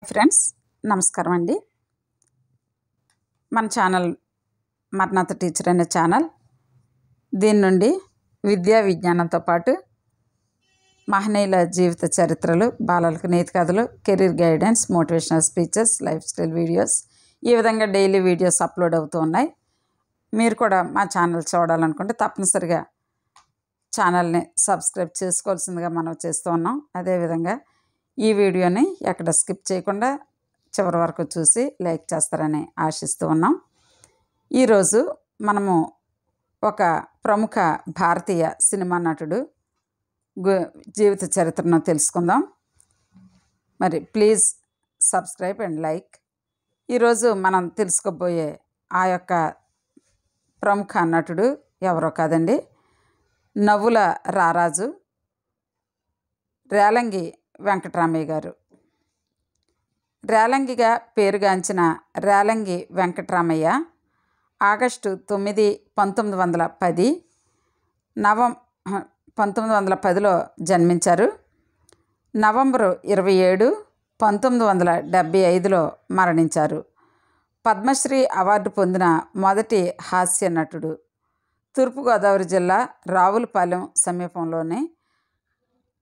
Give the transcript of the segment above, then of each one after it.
Friends, నమస్కారం అండి. మన ఛానల్ మరణాత టీచర్ అనే ఛానల్. దీని నుండి విద్యా విజ్ఞానంతో పాటు మహనీయుల జీవిత చరిత్రలు, బాలలకు నీతి కథలు, career guidance, motivational speeches, life style videos, ఈ విధంగా డైలీ వీడియోస్ అప్లోడ్ అవుతూ ఉన్నాయి. మీరు కూడా మా ఛానల్ చూడాలనుకుంటే తప్పనిసరిగా ఛానల్ని సబ్స్క్రైబ్ చేసుకోవాల్సిందిగా మనం చేస్తూ ఉన్నాం. అదేవిధంగా ఈ వీడియోని ఎక్కడ స్కిప్ చేయకుండా చివరి వరకు చూసి లైక్ చేస్తారని ఆశిస్తూ ఉన్నాం. ఈరోజు మనము ఒక ప్రముఖ భారతీయ సినిమా నటుడు జీవిత చరిత్రను తెలుసుకుందాం. మరి ప్లీజ్ సబ్స్క్రైబ్ అండ్ లైక్. ఈరోజు మనం తెలుసుకోబోయే ఆ యొక్క ప్రముఖ నటుడు ఎవరో కాదండి, నవ్వుల రారాజు రేలంగి వెంకటరామయ్య గారు. రేలంగిగా పేరుగాంచిన రేలంగి వెంకటరామయ్య ఆగస్టు 9, 1910 1910లో జన్మించారు. నవంబరు 27, 1975లో మరణించారు. పద్మశ్రీ అవార్డు పొందిన మొదటి హాస్య నటుడు. తూర్పుగోదావరి జిల్లా రావులపాలెం సమీపంలోని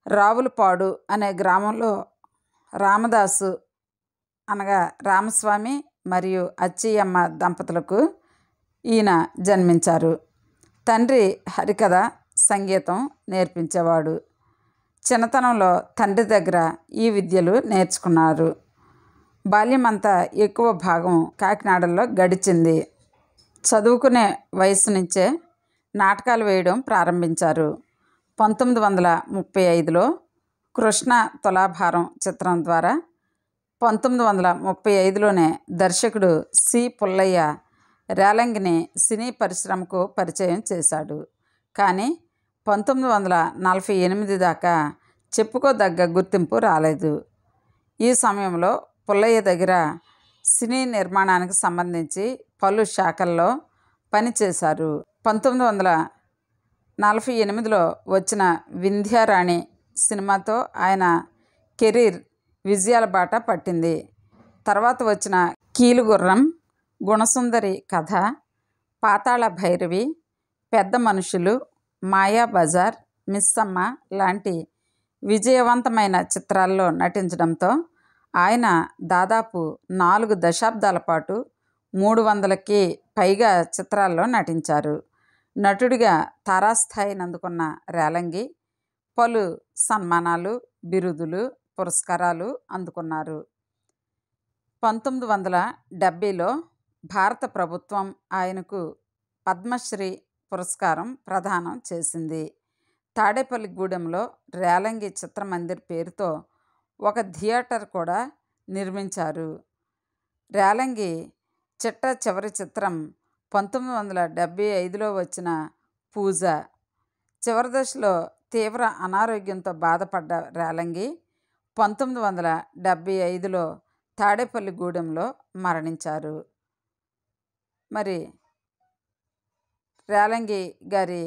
రావులపాడు అనే గ్రామంలో రామదాసు అనగా రామస్వామి మరియు అచ్చయ్యమ్మ దంపతులకు ఈయన జన్మించారు. తండ్రి హరికథ, సంగీతం నేర్పించేవాడు. చిన్నతనంలో తండ్రి దగ్గర ఈ విద్యలు నేర్చుకున్నారు. బాల్యమంతా ఎక్కువ భాగం కాకినాడలో గడిచింది. చదువుకునే వయసు నుంచే నాటకాలు వేయడం ప్రారంభించారు. 1935లో కృష్ణ తులాభారం చిత్రం ద్వారా 1935లోనే దర్శకుడు సి. పుల్లయ్య రేలంగిని సినీ పరిశ్రమకు పరిచయం చేశాడు. కానీ 1948 దాకా చెప్పుకోదగ్గ గుర్తింపు రాలేదు. ఈ సమయంలో పుల్లయ్య దగ్గర సినీ నిర్మాణానికి సంబంధించి పలు శాఖల్లో పనిచేశారు. 1948లో వచ్చిన వింధ్యారాణి సినిమాతో ఆయన కెరీర్ విజయాల బాట పట్టింది. తర్వాత వచ్చిన కీలుగుర్రం, గుణసుందరి కథ, పాతాళ భైరవి, పెద్ద మనుషులు, మాయాబజార్, మిస్సమ్మ లాంటి విజయవంతమైన చిత్రాల్లో నటించడంతో ఆయన దాదాపు 4 దశాబ్దాల పాటు 300కి పైగా చిత్రాల్లో నటించారు. నటుడిగా తారాస్థాయిని అందుకున్న రేలంగి పలు సన్మానాలు, బిరుదులు, పురస్కారాలు అందుకున్నారు. 1970లో భారత ప్రభుత్వం ఆయనకు పద్మశ్రీ పురస్కారం ప్రదానం చేసింది. తాడేపల్లిగూడెంలో రేలంగి చిత్రమందిర్ పేరుతో ఒక థియేటర్ కూడా నిర్మించారు. రేలంగి చిట్ట చివరి చిత్రం 1975లో వచ్చిన పూజ. చివరి దశలో తీవ్ర అనారోగ్యంతో బాధపడ్డ రేలంగి 1975లో తాడేపల్లిగూడెంలో మరణించారు. మరి రేలంగి గారి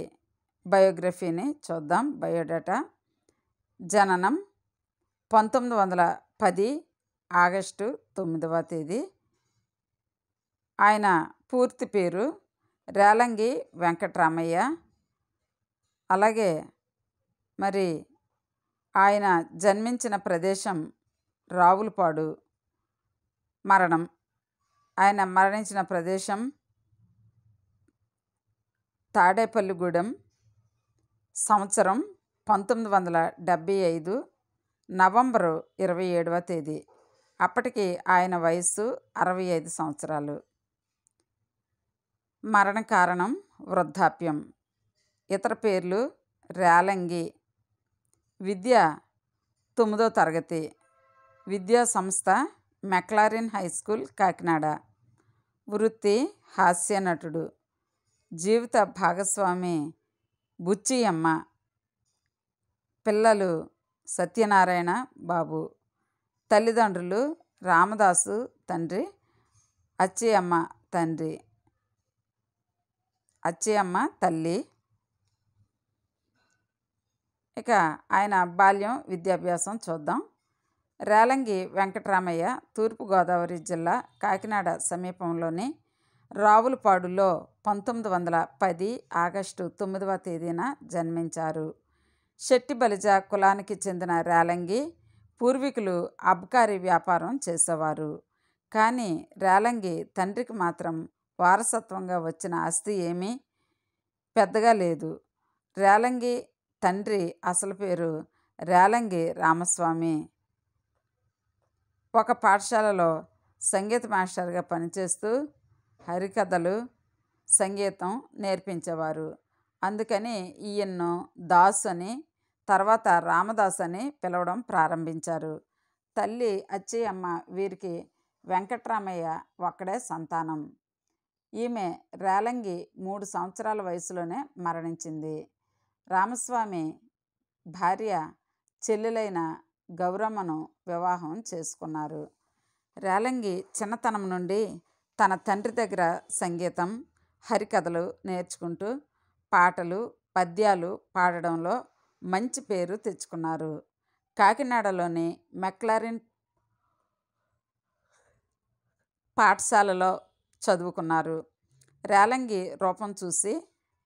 బయోగ్రఫీని చూద్దాం. బయోడేటా. జననం 1910 ఆగస్టు 9వ తేదీ. ఆయన పూర్తి పేరు రేలంగి వెంకటరామయ్య. అలాగే మరి ఆయన జన్మించిన ప్రదేశం రావులపాడు. ఆయన మరణించిన ప్రదేశం తాడేపల్లిగూడెం. సంవత్సరం 1975 నవంబరు 27వ తేదీ. అప్పటికి ఆయన వయస్సు 65 సంవత్సరాలు. మరణ కారణం వృద్ధాప్యం. ఇతర పేర్లు రేలంగి. విద్య 9వ తరగతి. విద్యా సంస్థ మెక్లారిన్ హై స్కూల్, కాకినాడ. వృత్తి హాస్య నటుడు. జీవిత భాగస్వామి బుచ్చియమ్మ. పిల్లలు సత్యనారాయణ బాబు. తల్లిదండ్రులు రామదాసు తండ్రి, అచ్చయ్యమ్మ తల్లి. ఇక ఆయన బాల్యం, విద్యాభ్యాసం చూద్దాం. రేలంగి వెంకటరామయ్య తూర్పుగోదావరి జిల్లా కాకినాడ సమీపంలోని రావులపాడులో 1910 ఆగస్టు 9వ తేదీన జన్మించారు. శెట్టి బలిజ కులానికి చెందిన రేలంగి పూర్వీకులు అబ్కారీ వ్యాపారం చేసేవారు. కానీ రేలంగి తండ్రికి మాత్రం వారసత్వంగా వచ్చిన ఆస్తి ఏమీ పెద్దగా లేదు. రేలంగి తండ్రి అసలు పేరు రేలంగి రామస్వామి. ఒక పాఠశాలలో సంగీత మాస్టర్గా పనిచేస్తూ హరికథలు, సంగీతం నేర్పించేవారు. అందుకని ఈయన్ను దాసు అని, తర్వాత రామదాస్ అని పిలవడం ప్రారంభించారు. తల్లి అచ్చయ్యమ్మ వీరికి వెంకట్రామయ్య ఒక్కడే సంతానం. ఈమె రేలంగి 3 సంవత్సరాల వయసులోనే మరణించింది. రామస్వామి భార్య చెల్లెలైన గౌరమ్మను వివాహం చేసుకున్నారు. రేలంగి చిన్నతనం నుండి తన తండ్రి దగ్గర సంగీతం, హరికథలు నేర్చుకుంటూ పాటలు, పద్యాలు పాడడంలో మంచి పేరు తెచ్చుకున్నారు. కాకినాడలోని మెక్లారిన్ పాఠశాలలో చదువుకున్నారు. రేలంగి రూపం చూసి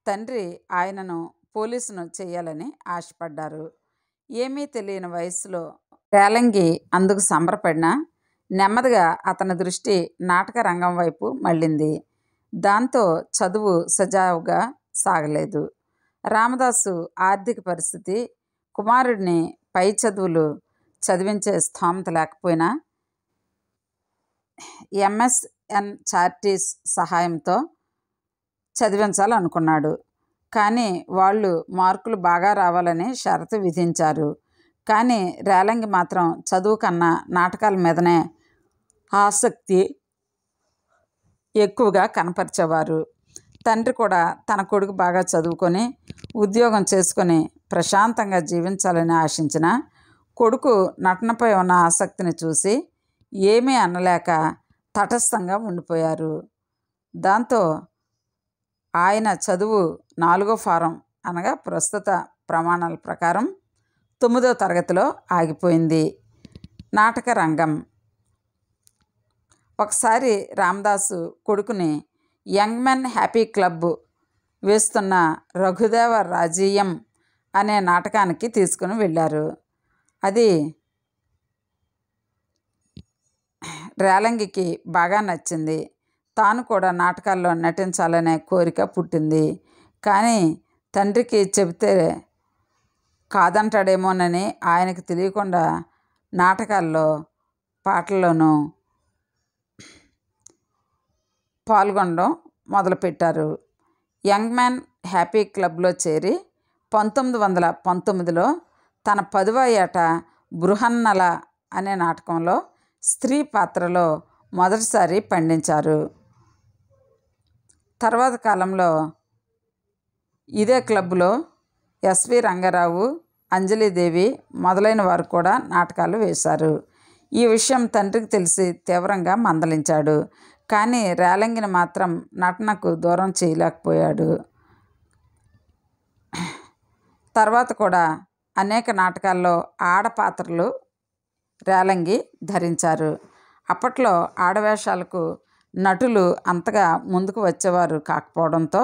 తండ్రి ఆయనను పోలీసును చేయాలని ఆశపడ్డారు. ఏమీ తెలియని వయసులో రేలంగి అందుకు సంబరపడినా నెమ్మదిగా అతని దృష్టి నాటక రంగం వైపు మళ్ళింది. దాంతో చదువు సజావుగా సాగలేదు. రామదాసు ఆర్థిక పరిస్థితి కుమారుడిని పై చదువులు చదివించే స్థోమత లేకపోయినా ఎంఎస్ఎన్ చారిటీస్ సహాయంతో చదివించాలనుకున్నాడు. కానీ వాళ్ళు మార్కులు బాగా రావాలని షరతు విధించారు. కానీ రేలంగి మాత్రం చదువు కన్నా నాటకాల మీదనే ఆసక్తి ఎక్కువగా కనపరిచేవారు. తండ్రి కూడా తన కొడుకు బాగా చదువుకొని ఉద్యోగం చేసుకొని ప్రశాంతంగా జీవించాలని ఆశించిన కొడుకు నటనపై ఉన్న ఆసక్తిని చూసి ఏమీ అనలేక తటస్థంగా ఉండిపోయారు. దాంతో ఆయన చదువు 4వ ఫారం అనగా ప్రస్తుత ప్రమాణాల ప్రకారం 9వ తరగతిలో ఆగిపోయింది. నాటక రంగం. ఒకసారి రామదాసు కొడుకుని యంగ్ మెన్ హ్యాపీ క్లబ్ వేస్తున్న రఘుదేవ రాజీయం అనే నాటకానికి తీసుకుని వెళ్ళారు. అది రేలంగికి బాగా నచ్చింది. తాను కూడా నాటకాల్లో నటించాలనే కోరిక పుట్టింది. కానీ తండ్రికి చెబితే కాదంటాడేమోనని ఆయనకు తెలియకుండా నాటకాల్లో, పాటల్లోనూ పాల్గొనడం మొదలుపెట్టారు. యంగ్ మ్యాన్ హ్యాపీ క్లబ్లో చేరి 1919లో తన 10వ ఏట బృహన్నల అనే నాటకంలో స్త్రీ పాత్రలో మొదటిసారి పండించారు. తర్వాత కాలంలో ఇదే క్లబ్లో ఎస్వి రంగారావు, అంజలీదేవి మొదలైన వారు కూడా నాటకాలు వేశారు. ఈ విషయం తండ్రికి తెలిసి తీవ్రంగా మందలించాడు. కానీ రేలంగిని మాత్రం నటనకు దూరం చేయలేకపోయాడు. తర్వాత కూడా అనేక నాటకాల్లో ఆడపాత్రలు రేలంగి ధరించారు. అప్పట్లో ఆడవేషాలకు నటులు అంతగా ముందుకు వచ్చేవారు కాకపోవడంతో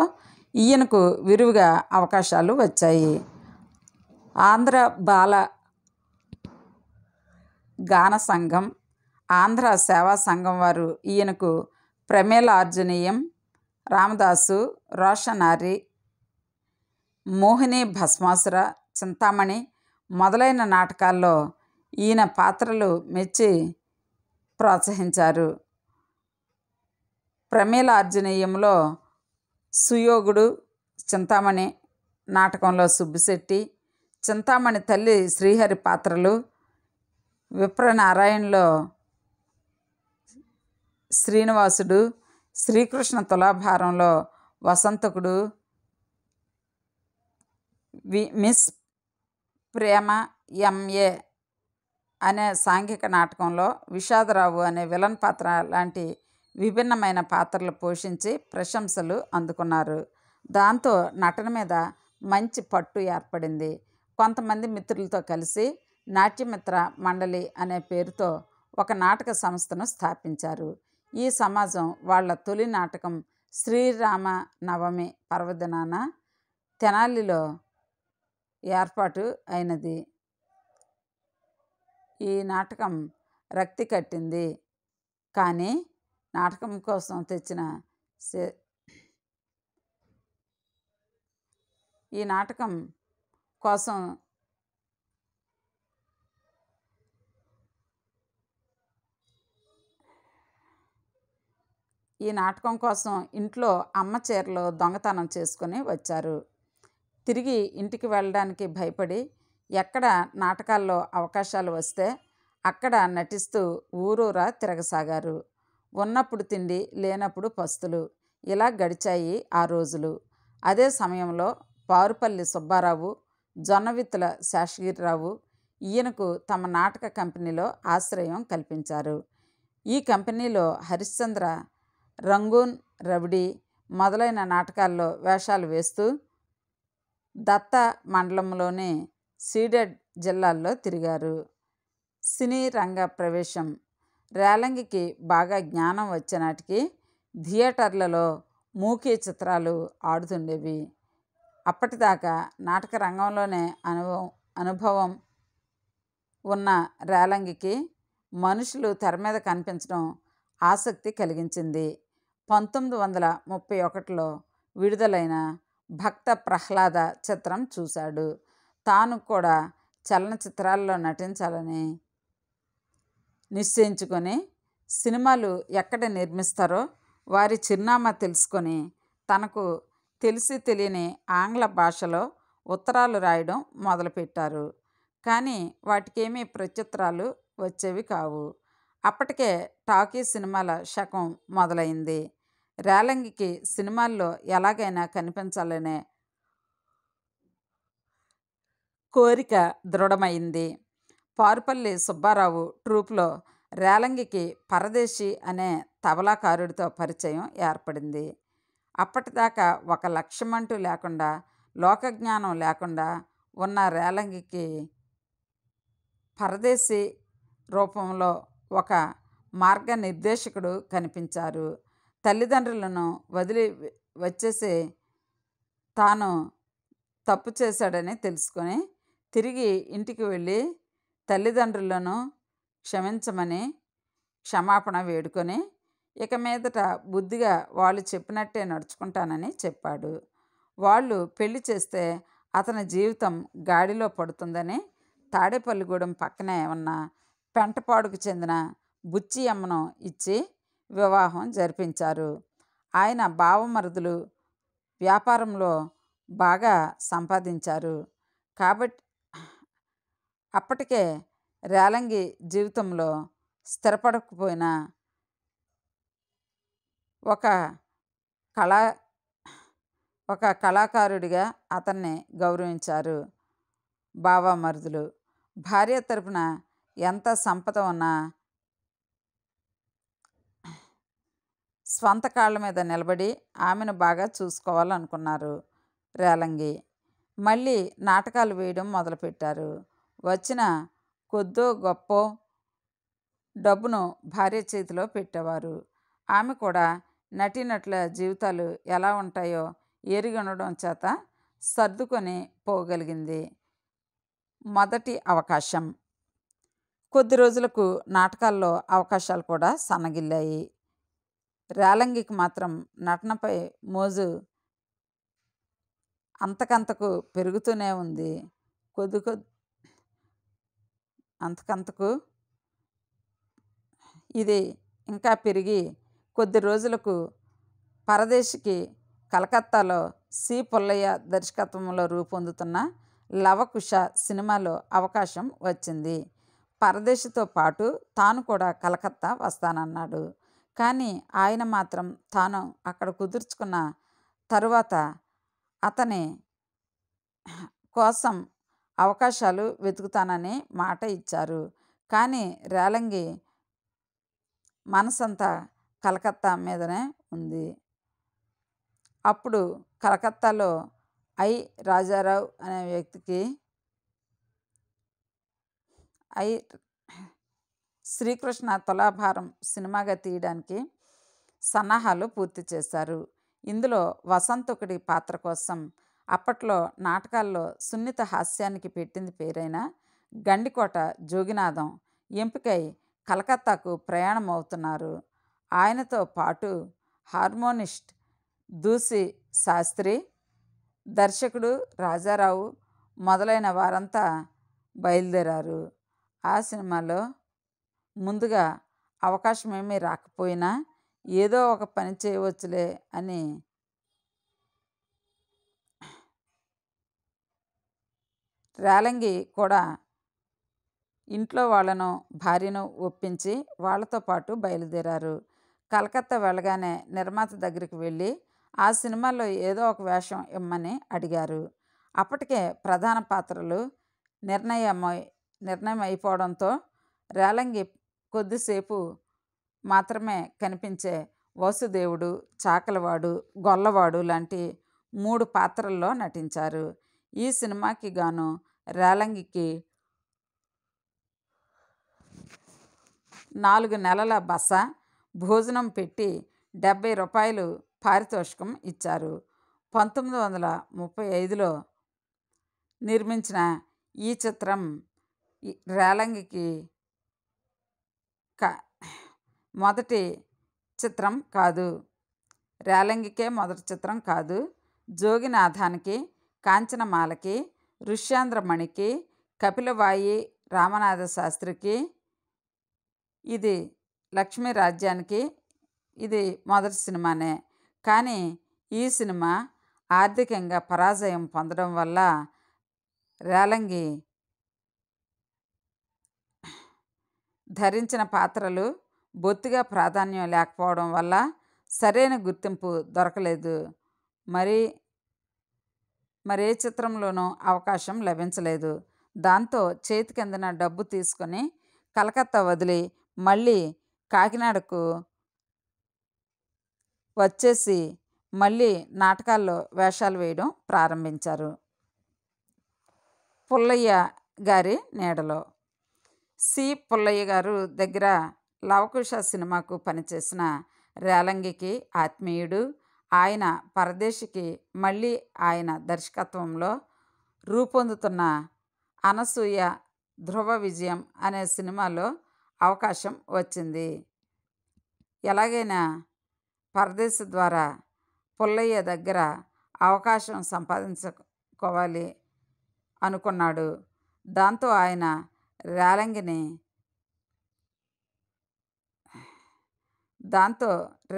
ఈయనకు విరివిగా అవకాశాలు వచ్చాయి. ఆంధ్ర బాల గాన సంఘం, ఆంధ్ర సేవా సంఘం వారు ఈయనకు ప్రమేలార్జునీయం, రామదాసు, రోషనారి, మోహిని భస్మాసుర, చింతామణి మొదలైన నాటకాల్లో ఈయన పాత్రలు మెచ్చి ప్రోత్సహించారు. ప్రమేలార్జునీయంలో సుయోగుడు, చింతామణి నాటకంలో సుబ్బిశెట్టి, చింతామణి తల్లి శ్రీహరి పాత్రలు, విప్రనారాయణలో శ్రీనివాసుడు, శ్రీకృష్ణ తులాభారంలో వసంతకుడు, మిస్ ప్రేమ ఎంఏ అనే సాంఘిక నాటకంలో విషాదరావు అనే విలన్ పాత్ర లాంటి విభిన్నమైన పాత్రలు పోషించి ప్రశంసలు అందుకున్నారు. దాంతో నటన మీద మంచి పట్టు ఏర్పడింది. కొంతమంది మిత్రులతో కలిసి నాట్యమిత్ర మండలి అనే పేరుతో ఒక నాటక సంస్థను స్థాపించారు. ఈ సమాజం వాళ్ళ తొలి నాటకం శ్రీరామ నవమి పర్వదినాన తెనాలిలో ఏర్పాటు అయినది. ఈ నాటకం రక్తి కట్టింది. కానీ నాటకం కోసం తెచ్చిన ఈ నాటకం కోసం ఇంట్లో అమ్మ చీరలు దొంగతనం చేసుకొని వచ్చారు. తిరిగి ఇంటికి వెళ్ళడానికి భయపడి ఎక్కడ నాటకాల్లో అవకాశాలు వస్తే అక్కడ నటిస్తూ ఊరూరా తిరగసాగారు. ఉన్నప్పుడు తిండి, లేనప్పుడు పస్తులు. ఇలా గడిచాయి ఆ రోజులు. అదే సమయంలో పారుపల్లి సుబ్బారావు, జొన్నవిత్తుల శేషగిరిరావు ఈయనకు తమ నాటక కంపెనీలో ఆశ్రయం కల్పించారు. ఈ కంపెనీలో హరిశ్చంద్ర, రంగూన్ రవిడి మొదలైన నాటకాల్లో వేషాలు వేస్తూ దత్త మండలంలోని సీడెడ్ జిల్లాల్లో తిరిగారు. సినీ రంగ ప్రవేశం. రేలంగికి బాగా జ్ఞానం వచ్చేనాటికి థియేటర్లలో మూకీ చిత్రాలు ఆడుతుండేవి. అప్పటిదాకా నాటక రంగంలోనే అనుభవం ఉన్న రేలంగికి మనుషులు తెర మీద కనిపించడం ఆసక్తి కలిగించింది. 1931లో విడుదలైన భక్త ప్రహ్లాద చిత్రం చూశాడు. తాను కూడా చలనచిత్రాల్లో నటించాలని నిశ్చయించుకొని సినిమాలు ఎక్కడ నిర్మిస్తారో వారి చిరునామా తెలుసుకొని తనకు తెలిసి తెలియని ఆంగ్ల భాషలో ఉత్తరాలు రాయడం మొదలుపెట్టారు. కానీ వాటికేమీ ప్రత్యుత్తరాలు వచ్చేవి కావు. అప్పటికే టాకీ సినిమాల శకం మొదలైంది. రేలంగికి సినిమాల్లో ఎలాగైనా కనిపించాలనే కోరిక దృఢమైంది. పారుపల్లి సుబ్బారావు ట్రూప్లో రేలంగికి పరదేశి అనే తబలాకారుడితో పరిచయం ఏర్పడింది. అప్పటిదాకా ఒక లక్ష్యమంటూ లేకుండా, లోకజ్ఞానం లేకుండా ఉన్న రేలంగికి పరదేశి రూపంలో ఒక మార్గనిర్దేశకుడు కనిపించారు. తల్లిదండ్రులను వదిలి వచ్చేసి తాను తప్పు చేశాడని తెలుసుకొని తిరిగి ఇంటికి వెళ్ళి తల్లిదండ్రులను క్షమించమని క్షమాపణ వేడుకొని ఇక మీదట బుద్ధిగా వాళ్ళు చెప్పినట్టే నడుచుకుంటానని చెప్పాడు. వాళ్ళు పెళ్లి చేస్తే అతని జీవితం గాడిలో పడుతుందని తాడేపల్లిగూడెం పక్కనే ఉన్న పెంటపాడుకు చెందిన బుచ్చి అమ్మను ఇచ్చి వివాహం జరిపించారు. ఆయన బావమరుదులు వ్యాపారంలో బాగా సంపాదించారు కాబట్టి అప్పటికే రేలంగి జీవితంలో స్థిరపడకపోయినా ఒక కళాకారుడిగా అతన్ని గౌరవించారు బావమరుదులు. భార్య తరపున ఎంత సంపద ఉన్నా స్వంత కాళ్ళ మీద నిలబడి ఆమెను బాగా చూసుకోవాలనుకున్నారు రేలంగి. మళ్ళీ నాటకాలు వేయడం మొదలుపెట్టారు. వచ్చిన కొద్దో గొప్పో డబ్బును భార్య చేతిలో పెట్టేవారు. ఆమె కూడా నటీనటుల జీవితాలు ఎలా ఉంటాయో ఎరిగొనడం చేత సర్దుకొని పోగలిగింది. మొదటి అవకాశం. కొద్ది రోజులకు నాటకాల్లో అవకాశాలు కూడా సన్నగిల్లాయి. రేలంగికి మాత్రం నటనపై మోజు అంతకంతకు పెరుగుతూనే ఉంది. అంతకంతకు ఇది ఇంకా పెరిగి కొద్ది రోజులకు పరదేశికి కలకత్తాలో సి. పుల్లయ్య దర్శకత్వంలో రూపొందుతున్న లవకుశ సినిమాలో అవకాశం వచ్చింది. పరదేశితో పాటు తాను కూడా కలకత్తా వస్తానన్నాడు. కానీ ఆయన మాత్రం తాను అక్కడ కుదుర్చుకున్న తరువాత అతని కోసం అవకాశాలు వెతుకుతానని మాట ఇచ్చారు. కానీ రేలంగి మనసంతా కలకత్తా మీదనే ఉంది. అప్పుడు కలకత్తాలో ఐ. రాజారావు అనే వ్యక్తికి అయి శ్రీకృష్ణ తులాభారం సినిమాగా తీయడానికి సన్నాహాలు పూర్తి చేశారు. ఇందులో వసంతకుడి పాత్ర కోసం అప్పట్లో నాటకాల్లో సున్నిత హాస్యానికి పెట్టింది పేరైన గండికోట జోగినాథం ఎంపికై కలకత్తాకు ప్రయాణం అవుతున్నారు. ఆయనతో పాటు హార్మోనిస్ట్ దూసి శాస్త్రి, దర్శకుడు రాజారావు మొదలైన వారంతా బయలుదేరారు. ఆ సినిమాలో ముందుగా అవకాశమేమీ రాకపోయినా ఏదో ఒక పని చేయవచ్చులే అని రేలంగి కూడా ఇంట్లో వాళ్ళను భార్యను ఒప్పించి వాళ్ళతో పాటు బయలుదేరారు. కలకత్తా వెళ్ళగానే నిర్మాత దగ్గరికి వెళ్ళి ఆ సినిమాలో ఏదో ఒక వేషం ఇమ్మని అడిగారు. అప్పటికే ప్రధాన పాత్రలు నిర్ణయం అయిపోవడంతో రేలంగి కొద్దిసేపు మాత్రమే కనిపించే వసుదేవుడు, చాకలివాడు, గొల్లవాడు లాంటి 3 పాత్రల్లో నటించారు. ఈ సినిమాకి గాను రేలంగికి 4 నెలల బస, భోజనం పెట్టి ₹70 పారితోషికం ఇచ్చారు. 1935లో నిర్మించిన ఈ చిత్రం రేలంగికి మొదటి చిత్రం కాదు. రేలంగికే మొదటి చిత్రం కాదు. జోగినాథానికి, కాంచనమాలకి, ఋష్యాంధ్రమణికి, కపిలవాయి రామనాథ శాస్త్రికి, ఇది లక్ష్మీరాజ్యానికి ఇది మొదటి సినిమానే. కానీ ఈ సినిమా ఆర్థికంగా పరాజయం పొందడం వల్ల రేలంగి ధరించిన పాత్రలు బొత్తిగా ప్రాధాన్యం లేకపోవడం వల్ల సరైన గుర్తింపు దొరకలేదు. మరే చిత్రంలోనూ అవకాశం లభించలేదు. దాంతో చేతికందిన డబ్బు తీసుకొని కలకత్తా వదిలి మళ్ళీ కాకినాడకు వచ్చేసి మళ్ళీ నాటకాల్లో వేషాలు వేయడం ప్రారంభించారు. పుల్లయ్య గారి నీడలో సి. పుల్లయ్య గారు దగ్గర లవకుశ సినిమాకు పనిచేసిన రేలంగికి ఆత్మీయుడు. ఆయన పరదేశికి మళ్ళీ ఆయన దర్శకత్వంలో రూపొందుతున్న అనసూయ ధ్రువ విజయం అనే సినిమాలో అవకాశం వచ్చింది. ఎలాగైనా పరదేశి ద్వారా పుల్లయ్య దగ్గర అవకాశం సంపాదించుకోవాలి అనుకున్నాడు. దాంతో ఆయన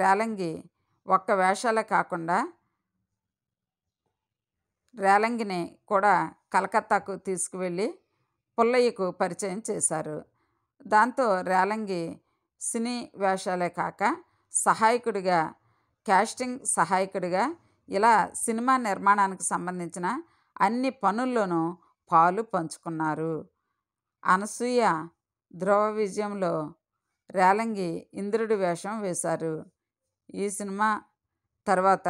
రేలంగి ఒక్క వేషాలే కాకుండా రేలంగిని కూడా కలకత్తాకు తీసుకువెళ్ళి పుల్లయ్యకు పరిచయం చేశారు. దాంతో రేలంగి సినీ వేషాలే కాక సహాయకుడిగా, కాస్టింగ్ సహాయకుడిగా ఇలా సినిమా నిర్మాణానికి సంబంధించిన అన్ని పనుల్లోనూ పాలు పంచుకున్నారు. అనసూయ ధ్రువ విజయంలో రేలంగి ఇంద్రుడి వేషం వేశారు. ఈ సినిమా తర్వాత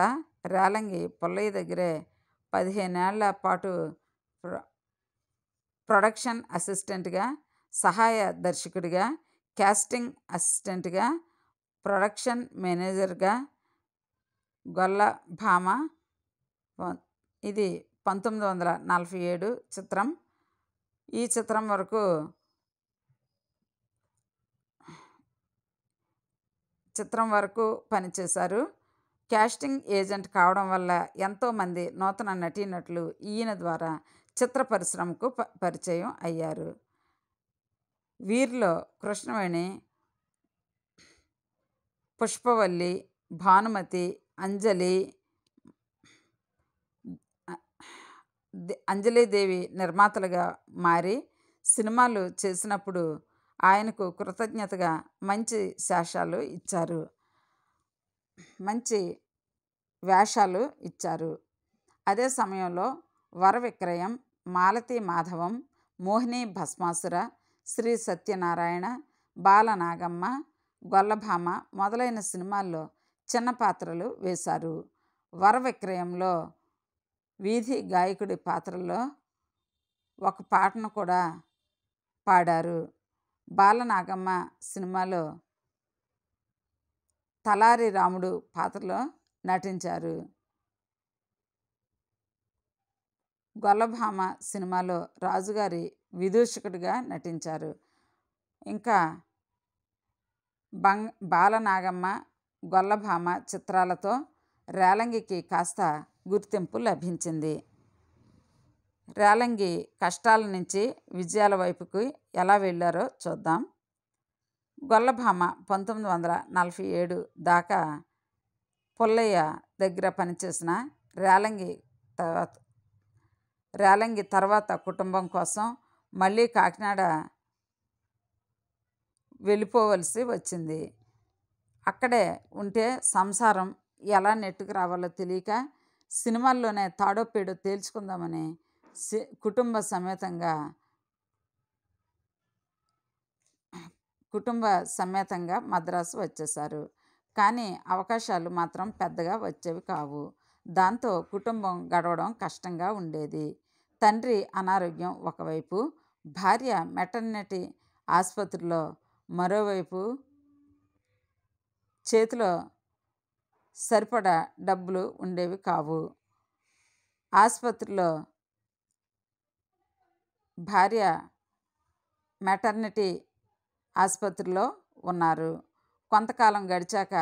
రేలంగి పుల్లయ్య దగ్గరే 15 ఏళ్ల పాటు ప్రొడక్షన్ అసిస్టెంట్గా, సహాయ దర్శకుడిగా, కాస్టింగ్ అసిస్టెంట్గా, ప్రొడక్షన్ మేనేజర్గా గొల్లభామ, ఇది 1947 చిత్రం. ఈ చిత్రం వరకు పనిచేశారు. కాస్టింగ్ ఏజెంట్ కావడం వల్ల ఎంతోమంది నూతన నటీనటులు ఈయన ద్వారా చిత్ర పరిశ్రమకు పరిచయం అయ్యారు. వీరిలో కృష్ణవేణి, పుష్పవల్లి, భానుమతి, అంజలీదేవి నిర్మాతలుగా మారి సినిమాలు చేసినప్పుడు ఆయనకు కృతజ్ఞతగా మంచి వేషాలు ఇచ్చారు. అదే సమయంలో వరవిక్రయం, మాలతీ మాధవం, మోహిని భస్మాసుర, శ్రీ సత్యనారాయణ, బాలనాగమ్మ, గొల్లభామ మొదలైన సినిమాల్లో చిన్న పాత్రలు వేశారు. వరవిక్రయంలో వీధి గాయకుడి పాత్రలో ఒక పాటను కూడా పాడారు. బాలనాగమ్మ సినిమాలో తలారి రాముడు పాత్రలో నటించారు. గొల్లభామ సినిమాలో రాజుగారి విదూషకుడిగా నటించారు. ఇంకా బాలనాగమ్మ, గొల్లభామ చిత్రాలతో రేలంగికి కాస్త గుర్తింపు లభించింది. రేలంగి కష్టాల నుంచి విజయాల వైపుకి ఎలా వెళ్ళారో చూద్దాం. గొల్లభామ 1947 దాకా పుల్లయ్య దగ్గర పనిచేసిన రేలంగి తర్వాత కుటుంబం కోసం మళ్ళీ కాకినాడ వెళ్ళిపోవలసి వచ్చింది. అక్కడే ఉంటే సంసారం ఎలా నెట్టుకు రావాలో తెలియక సినిమాల్లోనే తాడో పేడో తేల్చుకుందామని కుటుంబ సమేతంగా మద్రాసు వచ్చేశారు. కానీ అవకాశాలు మాత్రం పెద్దగా వచ్చేవి కావు. దాంతో కుటుంబం గడవడం కష్టంగా ఉండేది. తండ్రి అనారోగ్యం ఒకవైపు, భార్య మెటర్నిటీ ఆసుపత్రిలో మరోవైపు, చేతిలో సరిపడా డబ్బులు ఉండేవి కావు. ఆసుపత్రిలో భార్య మెటర్నిటీ ఆసుపత్రిలో ఉన్నారు. కొంతకాలం గడిచాక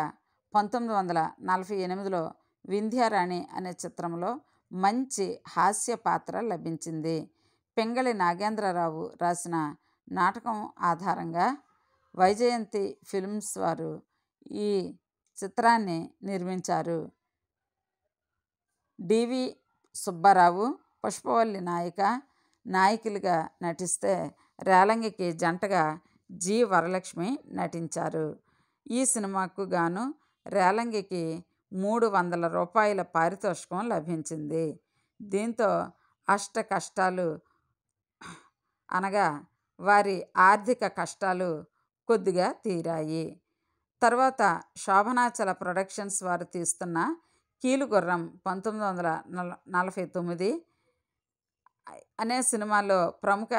1948లో వింధ్యారాణి అనే చిత్రంలో మంచి హాస్య పాత్ర లభించింది. పింగళి నాగేంద్రరావు రాసిన నాటకం ఆధారంగా వైజయంతి ఫిల్మ్స్ వారు ఈ చిత్రాన్ని నిర్మించారు. డివి సుబ్బారావు, పుష్పవల్లి నాయకులుగా నటిస్తే రేలంగికి జంటగా జి వరలక్ష్మి నటించారు. ఈ సినిమాకు గాను రేలంగికి 300 రూపాయల పారితోషికం లభించింది. దీంతో అష్ట కష్టాలు అనగా వారి ఆర్థిక కష్టాలు కొద్దిగా తీరాయి. తర్వాత శోభనాచల ప్రొడక్షన్స్ వారు తీస్తున్న కీలుగుర్రం 1949 అనే సినిమాలో ప్రముఖ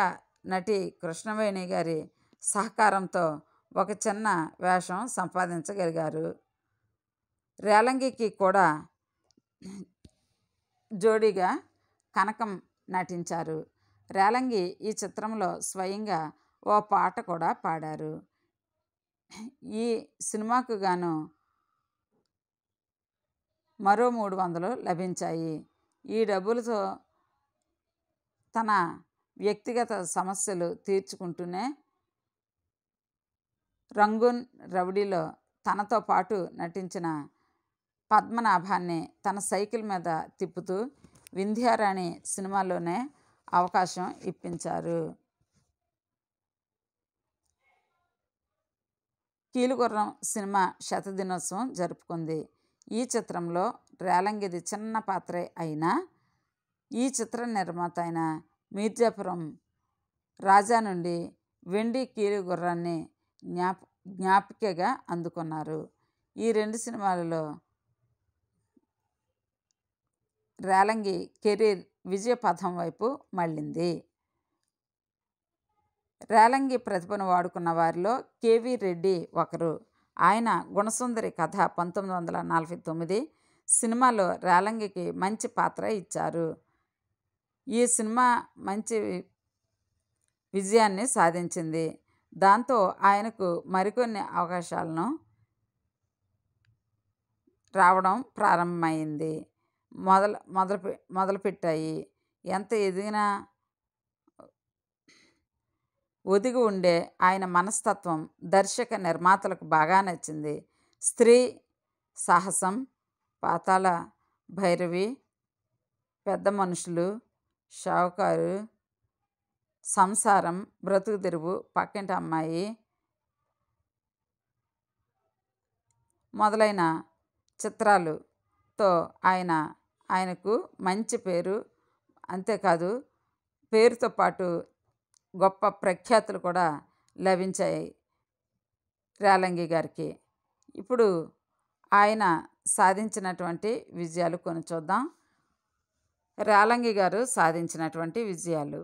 నటి కృష్ణవేణి గారి సహకారంతో ఒక చిన్న వేషం సంపాదించగలిగారు. రేలంగికి కూడా జోడీగా కనకం నటించారు. రేలంగి ఈ చిత్రంలో స్వయంగా ఓ పాట కూడా పాడారు. ఈ సినిమాకు గాను మరో 300 లభించాయి. ఈ డబ్బులతో తన వ్యక్తిగత సమస్యలు తీర్చుకుంటూనే రంగూన్ రౌడీలో తనతో పాటు నటించిన పద్మనాభాన్ని తన సైకిల్ మీద తిప్పుతూ వింధ్యారాణి సినిమాలోనే అవకాశం ఇప్పించారు. కీలుగుర్రం సినిమా శతదినోత్సవం జరుపుకుంది. ఈ చిత్రంలో రేలంగిది చిన్న పాత్రే అయినా ఈ చిత్ర నిర్మాత అయిన మీర్జాపురం రాజా నుండి వెండి కీలుగుర్రాన్ని జ్ఞాపికగా అందుకున్నారు. ఈ 2 సినిమాలలో రేలంగి కెరీర్ విజయపథం వైపు మళ్ళింది. రేలంగి ప్రతిభను వాడుకున్న వారిలో కెవి రెడ్డి ఒకరు. ఆయన గుణసుందరి కథ 1949 సినిమాలో రేలంగికి మంచి పాత్ర ఇచ్చారు. ఈ సినిమా మంచి విజయాన్ని సాధించింది. దాంతో ఆయనకు మరికొన్ని అవకాశాలను రావడం ప్రారంభమైంది మొదలుపెట్టాయి. ఎంత ఎదిగినా ఒదిగి ఉండే ఆయన మనస్తత్వం దర్శక నిర్మాతలకు బాగా నచ్చింది. స్త్రీ సాహసం, పాతాళ భైరవి, పెద్ద మనుషులు, షావుకారు, సంసారం, బ్రతుకు తెరువు, పక్కింటి అమ్మాయి మొదలైన చిత్రాలతో ఆయనకు మంచి పేరు, అంతేకాదు పేరుతో పాటు గొప్ప ప్రఖ్యాతులు కూడా లభించాయి రేలంగి గారికి. ఇప్పుడు ఆయన సాధించినటువంటి విజయాలు కొన్ని చూద్దాం. రేలంగి గారు సాధించినటువంటి విజయాలు: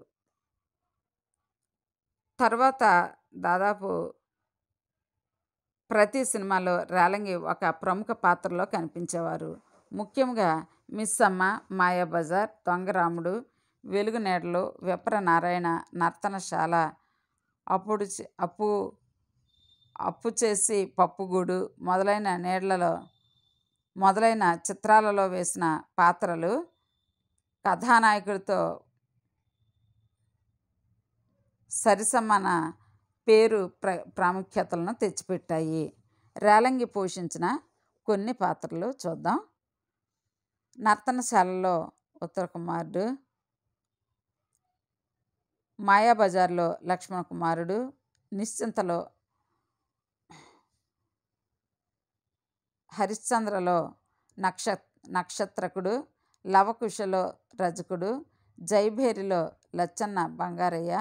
తర్వాత దాదాపు ప్రతి సినిమాలో రేలంగి ఒక ప్రముఖ పాత్రలో కనిపించేవారు. ముఖ్యంగా మిస్సమ్మ, మాయాబజార్, దొంగరాముడు, వెలుగు నీడలు, విప్ర నారాయణ, నర్తనశాల, అప్పుడు అప్పు అప్పు చేసి పప్పుగూడు మొదలైన చిత్రాలలో వేసిన పాత్రలు కథానాయకుడితో సరిసమాన పేరు ప్రాముఖ్యతలను తెచ్చిపెట్టాయి. రేలంగి పోషించిన కొన్ని పాత్రలు చూద్దాం. నర్తనశాలలో ఉత్తర కుమారుడు, మాయాబజార్లో లక్ష్మణ కుమారుడు, నిశ్చింతలో హరిశ్చంద్రలో నక్షత్రకుడు, లవకుశలో రజకుడు, జైభేరిలో లచ్చన్న బంగారయ్య,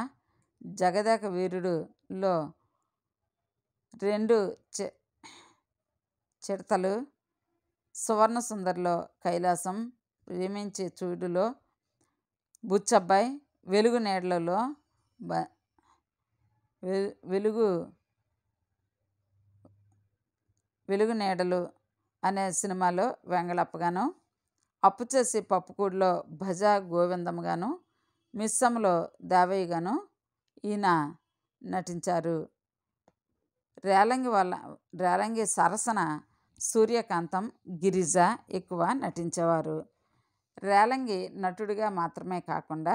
జగదేక వీరుడులో 2 చిడతలు, సువర్ణ సుందరిలో కైలాసం, ప్రేమించి చూడులో బుచ్చబ్బాయి, వెలుగు నీడలలో వెలుగు నీడలు అనే సినిమాలో వెంగళప్పగాను, అప్పు చేసి పప్పుకూడులో భజ గోవిందమ్మగాను, మిస్సమ్మలో దేవయ్యగాను ఈయన నటించారు. రేలంగి సరసన సూర్యకాంతం, గిరిజ ఎక్కువ నటించేవారు. రేలంగి నటుడిగా మాత్రమే కాకుండా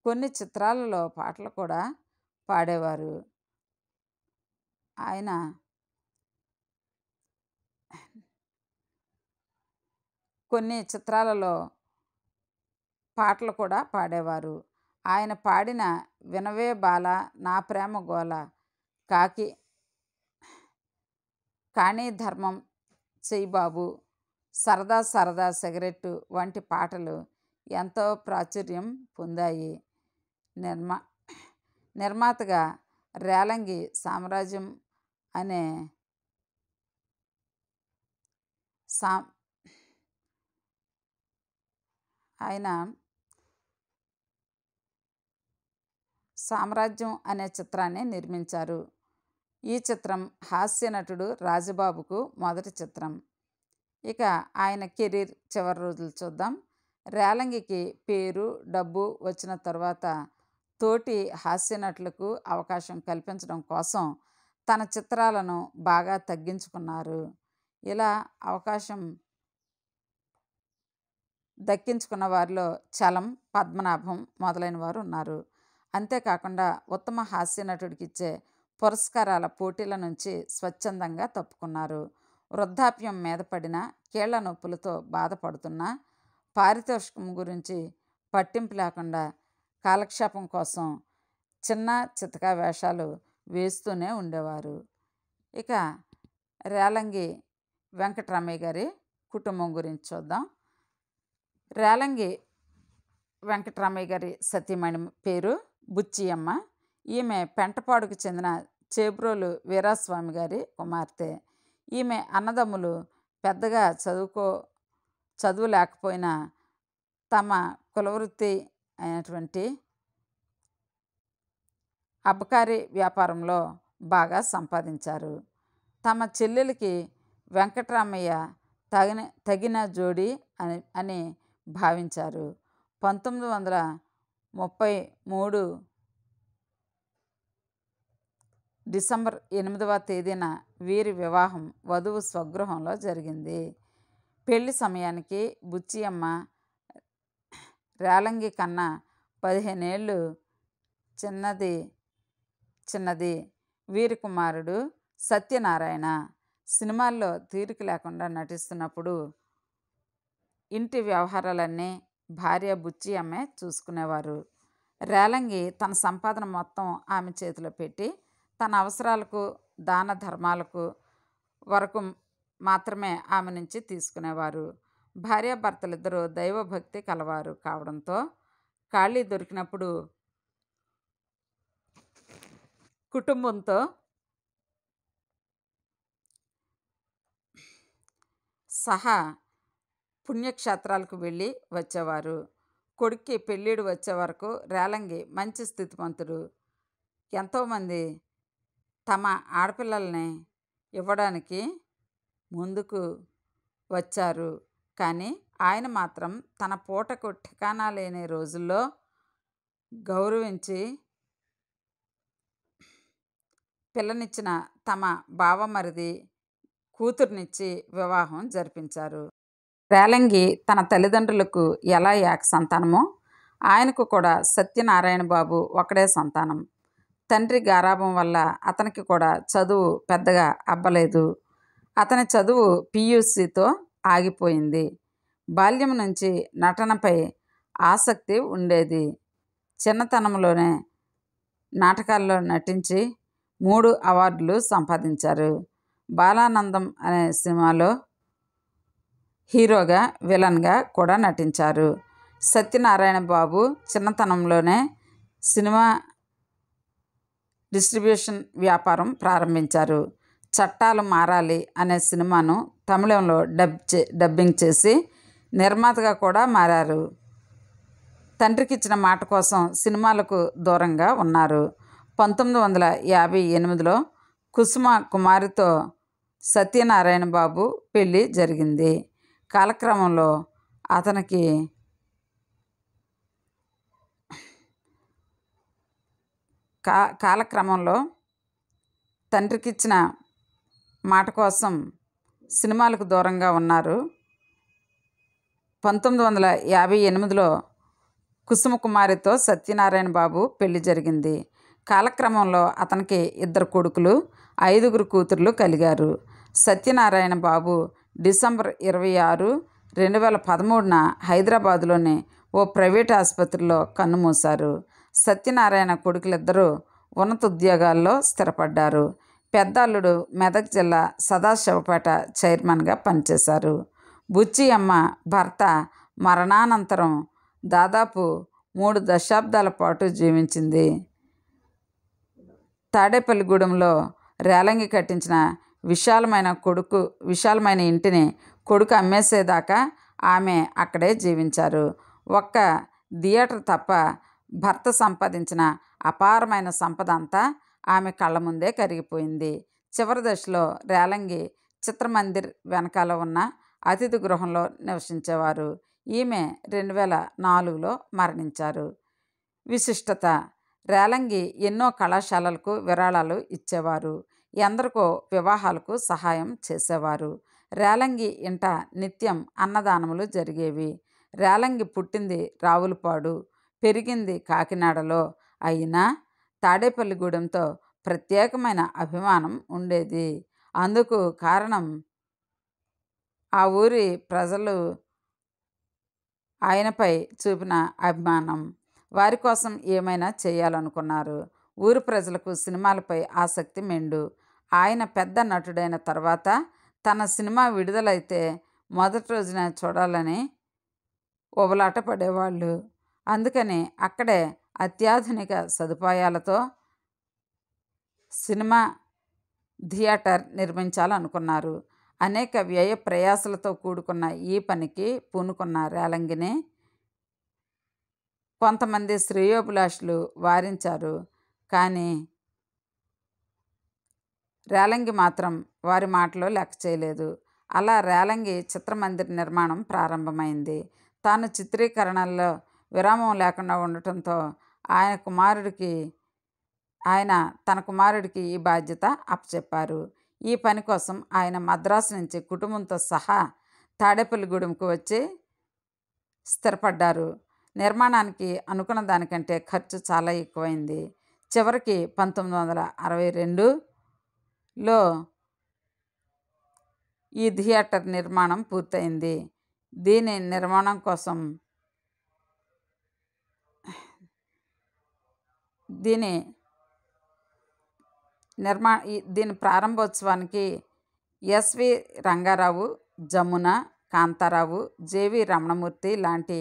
కొన్ని చిత్రాలలో పాటలు కూడా పాడేవారు. ఆయన కొన్ని చిత్రాలలో పాటలు కూడా పాడేవారు. ఆయన పాడిన వినవే బాల, నా ప్రేమ గోల, కాణీ ధర్మం చెయ్యబాబు, సరదా సరదా సిగరెట్టు వంటి పాటలు ఎంతో ప్రాచుర్యం పొందాయి. నిర్మాతగా రేలంగి సామ్రాజ్యం అనే సామ్రాజ్యం అనే చిత్రాన్ని నిర్మించారు. ఈ చిత్రం హాస్య నటుడు రాజబాబుకు మొదటి చిత్రం. ఇక ఆయన కెరీర్ చివరి రోజులు చూద్దాం. రేలంగికి పేరు, డబ్బు వచ్చిన తర్వాత తోటి హాస్య నటులకు అవకాశం కల్పించడం కోసం తన చిత్రాలను బాగా తగ్గించుకున్నారు. ఇలా అవకాశం దక్కించుకున్న వారిలో చలం, పద్మనాభం మొదలైన వారు ఉన్నారు. అంతేకాకుండా ఉత్తమ హాస్య నటుడికి ఇచ్చే పురస్కారాల పోటీల నుంచి స్వచ్ఛందంగా తప్పుకున్నారు. వృద్ధాప్యం మీద పడిన, కీళ్ల నొప్పులతో బాధపడుతున్న, పారితోషికం గురించి పట్టింపు లేకుండా కాలక్షేపం కోసం చిన్న చితకా వేషాలు వేస్తూనే ఉండేవారు. ఇక రేలంగి వెంకటరమయ్య గారి కుటుంబం గురించి చూద్దాం. రేలంగి వెంకటరమయ్య గారి సతీమణి పేరు బుచ్చియమ్మ. ఈమె పెంటపాడుకు చెందిన చేబ్రోలు వీరాస్వామి గారి కుమార్తె. ఈమె అన్నదమ్ములు పెద్దగా చదువు లేకపోయినా తమ కులవృత్తి అయినటువంటి అబకారీ వ్యాపారంలో బాగా సంపాదించారు. తమ చెల్లెలికి వెంకటరామయ్య తగిన జోడి అని భావించారు. 1933 డిసెంబర్ 8వ తేదీన వీరి వివాహం వధువు స్వగృహంలో జరిగింది. పెళ్లి సమయానికి బుచ్చియమ్మ రేలంగి కన్నా 15 ఏళ్ళు చిన్నది. వీరి కుమారుడు సత్యనారాయణ సినిమాల్లో తీరిక లేకుండా నటిస్తున్నప్పుడు ఇంటి వ్యవహారాలన్నీ భార్య బుచ్చియమ్మే చూసుకునేవారు. రేలంగి తన సంపాదన మొత్తం ఆమె చేతిలో పెట్టి తన అవసరాలకు, దాన ధర్మాలకు వరకు మాత్రమే ఆమె నుంచి తీసుకునేవారు. భార్యాభర్తలిద్దరూ దైవభక్తి కలవారు కావడంతో ఖాళీ దొరికినప్పుడు కుటుంబంతో సహా పుణ్యక్షేత్రాలకు వెళ్ళి వచ్చేవారు. కొడుక్కి పెళ్ళిడు వచ్చే వరకు రేలంగి మంచి స్థితిమంతుడు. ఎంతోమంది తమ ఆడపిల్లల్ని ఇవ్వడానికి ముందుకు వచ్చారు. కానీ ఆయన మాత్రం తన పూటకు ఠికానా లేని రోజుల్లో గౌరవించి పిల్లనిచ్చిన తమ బావమరిది కూతుర్నిచ్చి వివాహం జరిపించారు. రేలంగి తన తల్లిదండ్రులకు ఎలా ఏక సంతానమో ఆయనకు కూడా సత్యనారాయణ బాబు ఒకడే సంతానం. తండ్రి గారాబం వల్ల అతనికి కూడా చదువు పెద్దగా అబ్బలేదు. అతని చదువు PUCతో ఆగిపోయింది. బాల్యం నుంచి నటనపై ఆసక్తి ఉండేది. చిన్నతనంలోనే నాటకాల్లో నటించి 3 అవార్డులు సంపాదించారు. బాలానందం అనే సినిమాలో హీరోగా, విలన్గా కూడా నటించారు. సత్యనారాయణ బాబు చిన్నతనంలోనే సినిమా డిస్ట్రిబ్యూషన్ వ్యాపారం ప్రారంభించారు. చట్టాలు మారాలి అనే సినిమాను తమిళంలో డబ్బింగ్ చేసి నిర్మాతగా కూడా మారారు. తండ్రికిచ్చిన మాట కోసం సినిమాలకు దూరంగా ఉన్నారు. 1958లో కుసుమ కుమారితో సత్యనారాయణ బాబు పెళ్ళి జరిగింది. కాలక్రమంలో తండ్రికిచ్చిన మాట కోసం సినిమాలకు దూరంగా ఉన్నారు. 1958లో కుసుమ కుమారితో సత్యనారాయణ బాబు పెళ్లి జరిగింది. కాలక్రమంలో అతనికి 2 కొడుకులు, 5 కూతుర్లు కలిగారు. సత్యనారాయణ బాబు డిసెంబర్ 26, 2013న హైదరాబాదులోని ఓ ప్రైవేట్ ఆసుపత్రిలో కన్నుమూశారు. సత్యనారాయణ కొడుకులిద్దరూ ఉన్నతోద్యోగాల్లో స్థిరపడ్డారు. పెద్దల్లుడు మెదక్ జిల్లా సదాశివపేట చైర్మన్గా పనిచేశారు. బుచ్చి అమ్మ భర్త మరణానంతరం దాదాపు 3 దశాబ్దాల పాటు జీవించింది. తాడేపల్లిగూడెంలో రేలంగి కట్టించిన విశాలమైన ఇంటిని కొడుకు అమ్మేసేదాకా ఆమె అక్కడే జీవించారు. ఒక్క థియేటర్ తప్ప భర్త సంపాదించిన అపారమైన సంపద అంతా ఆమె కళ్ళ ముందే కరిగిపోయింది. చివరి దశలో రేలంగి చిత్రమందిర్ వెనకాల ఉన్న అతిథి గృహంలో నివసించేవారు. ఈమె 2004లో మరణించారు. విశిష్టత: రేలంగి ఎన్నో కళాశాలలకు విరాళాలు ఇచ్చేవారు. ఎందరికో వివాహాలకు సహాయం చేసేవారు. రేలంగి ఇంట నిత్యం అన్నదానములు జరిగేవి. రేలంగి పుట్టింది రావులపాడు, పెరిగింది కాకినాడలో అయినా తాడేపల్లిగూడెంతో ప్రత్యేకమైన అభిమానం ఉండేది. అందుకు కారణం ఆ ఊరి ప్రజలు ఆయనపై చూపిన అభిమానం. వారి కోసం ఏమైనా చేయాలనుకున్నారు. ఊరి ప్రజలకు సినిమాలపై ఆసక్తి మెండు. ఆయన పెద్ద నటుడైన తర్వాత తన సినిమా విడుదలైతే మొదటి రోజున చూడాలని ఉబలాట పడేవాళ్ళు. అందుకని అక్కడే అత్యాధునిక సదుపాయాలతో సినిమా థియేటర్ నిర్మించాలనుకున్నారు. అనేక వ్యయ ప్రయాసలతో కూడుకున్న ఈ పనికి పూనుకున్న రేలంగిని కొంతమంది శ్రేయోభిలాషులు వారించారు. కానీ రేలంగి మాత్రం వారి మాటలు లెక్క చేయలేదు. అలా రేలంగి చిత్రమందిర్ నిర్మాణం ప్రారంభమైంది. తాను చిత్రీకరణల్లో విరామం లేకుండా ఉండటంతో ఆయన తన కుమారుడికి ఈ బాధ్యత అప్పచెప్పారు. ఈ పని కోసం ఆయన మద్రాసు నుంచి కుటుంబంతో సహా తాడేపల్లిగూడెంకు వచ్చి స్థిరపడ్డారు. నిర్మాణానికి అనుకున్న దానికంటే ఖర్చు చాలా ఎక్కువైంది. చివరికి 1962లో ఈ థియేటర్ నిర్మాణం పూర్తయింది. దీని ప్రారంభోత్సవానికి ఎస్వి రంగారావు, జమున, కాంతారావు, జెవి రమణమూర్తి లాంటి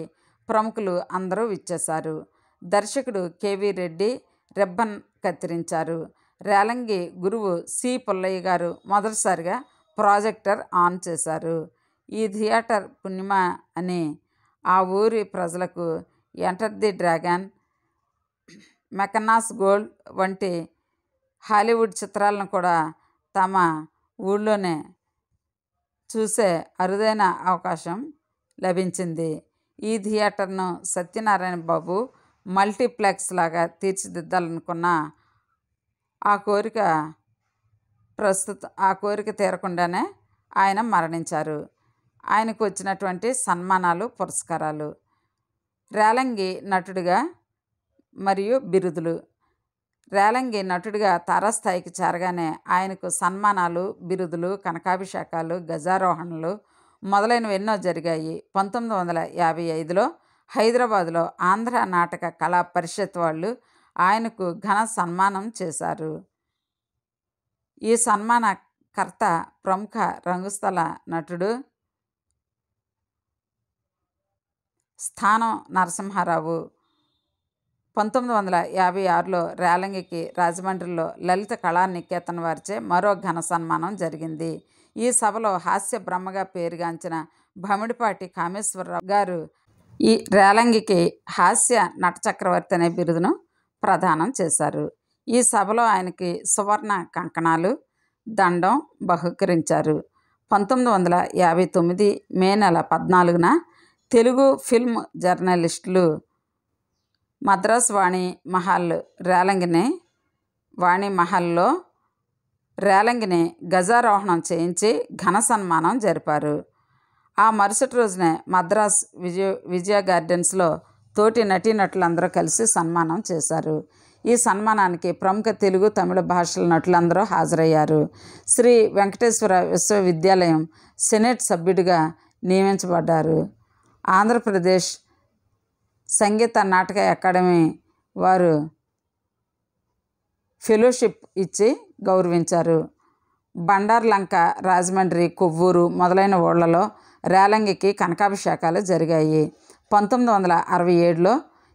ప్రముఖులు అందరూ విచ్చేశారు. దర్శకుడు కెవి రెడ్డి రిబ్బన్ కత్తిరించారు. రేలంగి గురువు సి పుల్లయ్య గారు మొదటిసారిగా ప్రాజెక్టర్ ఆన్ చేశారు. ఈ థియేటర్ పుణ్యమా అని ఆ ఊరి ప్రజలకు enter the dragon, Mackenna's gold వంటి హాలీవుడ్ చిత్రాలను కూడా తమ ఊళ్ళోనే చూసే అరుదైన అవకాశం లభించింది. ఈ థియేటర్ను సత్యనారాయణ బాబు మల్టీప్లెక్స్ లాగా తీర్చిదిద్దాలనుకున్న ఆ కోరిక తీరకుండానే ఆయన మరణించారు. ఆయనకు వచ్చినటువంటి సన్మానాలు, పురస్కారాలు: రేలంగి నటుడిగా మరియు బిరుదులు. రేలంగి నటుడిగా తారాస్థాయికి చేరగానే ఆయనకు సన్మానాలు, బిరుదులు, కనకాభిషేకాలు, గజారోహణలు మొదలైనవి ఎన్నో జరిగాయి. 1955లో హైదరాబాదులో ఆంధ్ర నాటక కళా పరిషత్ వాళ్ళు ఆయనకు ఘన సన్మానం చేశారు. ఈ సన్మానకర్త ప్రముఖ రంగస్థల నటుడు స్థానం నరసింహారావు. 1956లో రేలంగికి రాజమండ్రిలో లలిత కళా నికేతన్ వారిచే మరో ఘన సన్మానం జరిగింది. ఈ సభలో హాస్య బ్రహ్మగా పేరుగాంచిన భమిడిపాటి కామేశ్వరరావు గారు ఈ రేలంగికి హాస్య నట చక్రవర్తి అనే బిరుదును ప్రదానం చేశారు. ఈ సభలో ఆయనకి సువర్ణ కంకణాలు, దండం బహుకరించారు. 1959 మే నెల 14న తెలుగు ఫిల్మ్ జర్నలిస్టులు మద్రాస్ వాణి మహల్లో రేలంగిని గజారోహణం చేయించి ఘన సన్మానం జరిపారు. ఆ మరుసటి రోజునే మద్రాస్ విజయ గార్డెన్స్లో తోటి నటీనటులందరూ కలిసి సన్మానం చేశారు. ఈ సన్మానానికి ప్రముఖ తెలుగు, తమిళ భాషల నటులందరూ హాజరయ్యారు. శ్రీ వెంకటేశ్వర విశ్వవిద్యాలయం సెనేట్ సభ్యుడిగా నియమించబడ్డారు. ఆంధ్రప్రదేశ్ సంగీత నాటక అకాడమీ వారు ఫెలోషిప్ ఇచ్చి గౌరవించారు. బండార్లంక, రాజమండ్రి, కొవ్వూరు మొదలైన ఊళ్ళలో రేలంగికి కనకాభిషేకాలు జరిగాయి. 1967లో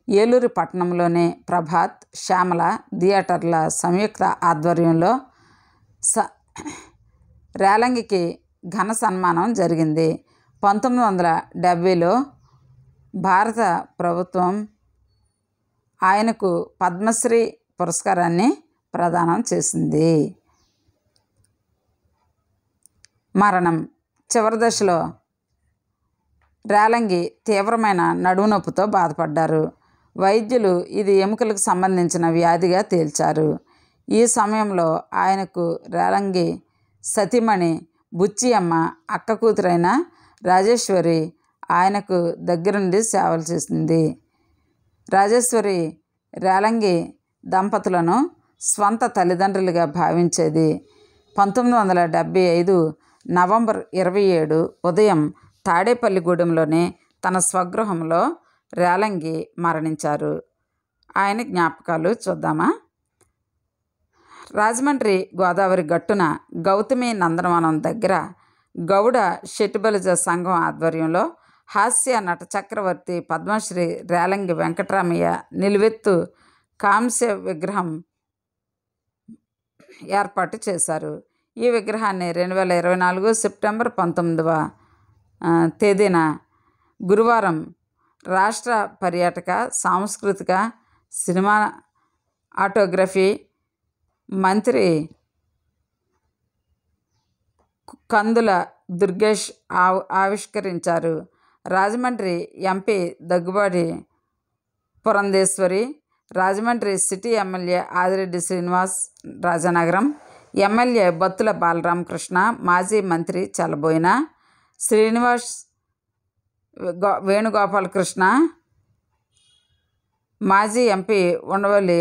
ఏలూరు పట్టణంలోని ప్రభాత్, శ్యామల థియేటర్ల సంయుక్త ఆధ్వర్యంలో రేలంగికి ఘన సన్మానం జరిగింది. 1970లో భారత ప్రభుత్వం ఆయనకు పద్మశ్రీ పురస్కారాన్ని ప్రదానం చేసింది. మరణం: చివరి దశలో రేలంగి తీవ్రమైన నడుము నొప్పితో బాధపడ్డారు. వైద్యులు ఇది ఎముకలకు సంబంధించిన వ్యాధిగా తేల్చారు. ఈ సమయంలో ఆయనకు రేలంగి సతీమణి బుచ్చియమ్మ, అక్క కూతురైన రాజేశ్వరి ఆయనకు దగ్గరుండి సేవలు చేసింది. రాజేశ్వరి రేలంగి దంపతులను స్వంత తల్లిదండ్రులుగా భావించేది. 1975 నవంబర్ 27 ఉదయం తాడేపల్లిగూడెంలోని తన స్వగృహంలో రేలంగి మరణించారు. ఆయన జ్ఞాపకాలు చూద్దామా? రాజమండ్రి గోదావరి గట్టున గౌతమి నందనవనం దగ్గర గౌడ షెట్టిబలిజ సంఘం ఆధ్వర్యంలో హాస్య నట చక్రవర్తి పద్మశ్రీ రేలంగి వెంకటరామయ్య నిలువెత్తు కాంస్య విగ్రహం ఏర్పాటు చేశారు. ఈ విగ్రహాన్ని 2024 సెప్టెంబర్ 19వ తేదీన గురువారం రాష్ట్ర పర్యాటక, సాంస్కృతిక, సినిమాటోగ్రఫీ మంత్రి కందుల దుర్గేష్ ఆవిష్కరించారు. Rajahmundry MP Daggubati Purandeswari, Rajahmundry city MLA Adireddy Srinivas, Rajanagaram MLA Battula Balaramakrishna, మాజీ మంత్రి చల్లబోయిన శ్రీనివాస్, వేణుగోపాలకృష్ణ, మాజీ ఎంపీ ఉండవల్లి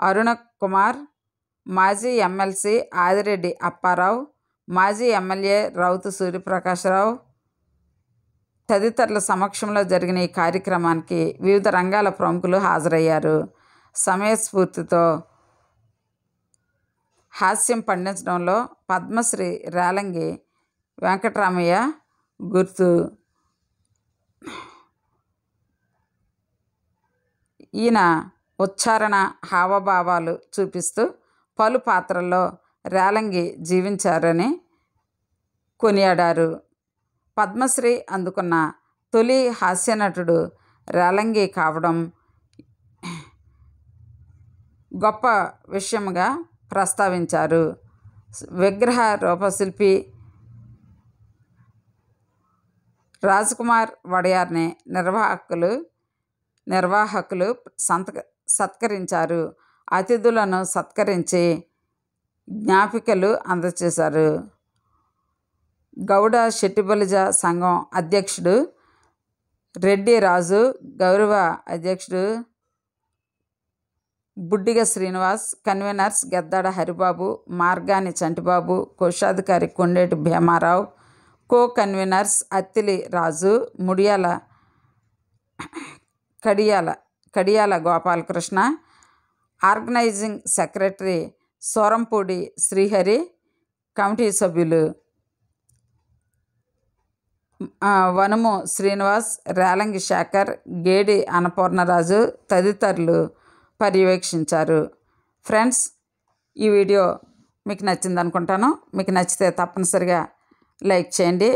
అరుణ కుమార్, మాజీ ఎమ్మెల్సీ ఆదిరెడ్డి అప్పారావు, మాజీ ఎమ్మెల్యే రౌతు సూర్యప్రకాశరావు తదితరుల సమక్షంలో జరిగిన ఈ కార్యక్రమానికి వివిధ రంగాల ప్రముఖులు హాజరయ్యారు. సమయస్ఫూర్తితో హాస్యం పండించడంలో పద్మశ్రీ రేలంగి వెంకటరామయ్య గుర్తు. ఈయన ఉచ్చారణ, హావభావాలు చూపిస్తూ పలు పాత్రల్లో రేలంగి జీవించారని కొనియాడారు. పద్మశ్రీ అందుకున్న తొలి హాస్యనటుడు రేలంగి కావడం గొప్ప విషయంగా ప్రస్తావించారు. విగ్రహ రూపశిల్పి రాజ్కుమార్ వడియార్ని నిర్వాహకులు సత్కరించారు. అతిథులను సత్కరించి జ్ఞాపికలు అందజేశారు. గౌడ షెట్టిబలిజ సంఘం అధ్యక్షుడు రెడ్డి రాజు, గౌరవ అధ్యక్షుడు బుడ్డిగ శ్రీనివాస్, కన్వీనర్స్ గెద్దాడ హరిబాబు, మార్గాని చంటిబాబు, కోశాధికారి Kondeti Bhimarao, co conveners Attili Raju, Mudiyala Kadiyala Gopalakrishna, organising secretary Sorampudi Srihari, committee సభ్యులు వనుము శ్రీనివాస్, రేలంగి శేఖర్, గేడి అన్నపూర్ణరాజు తదితరులు పర్యవేక్షించారు. ఫ్రెండ్స్, ఈ వీడియో మీకు నచ్చింది అనుకుంటాను. మీకు నచ్చితే తప్పనిసరిగా లైక్ చేయండి.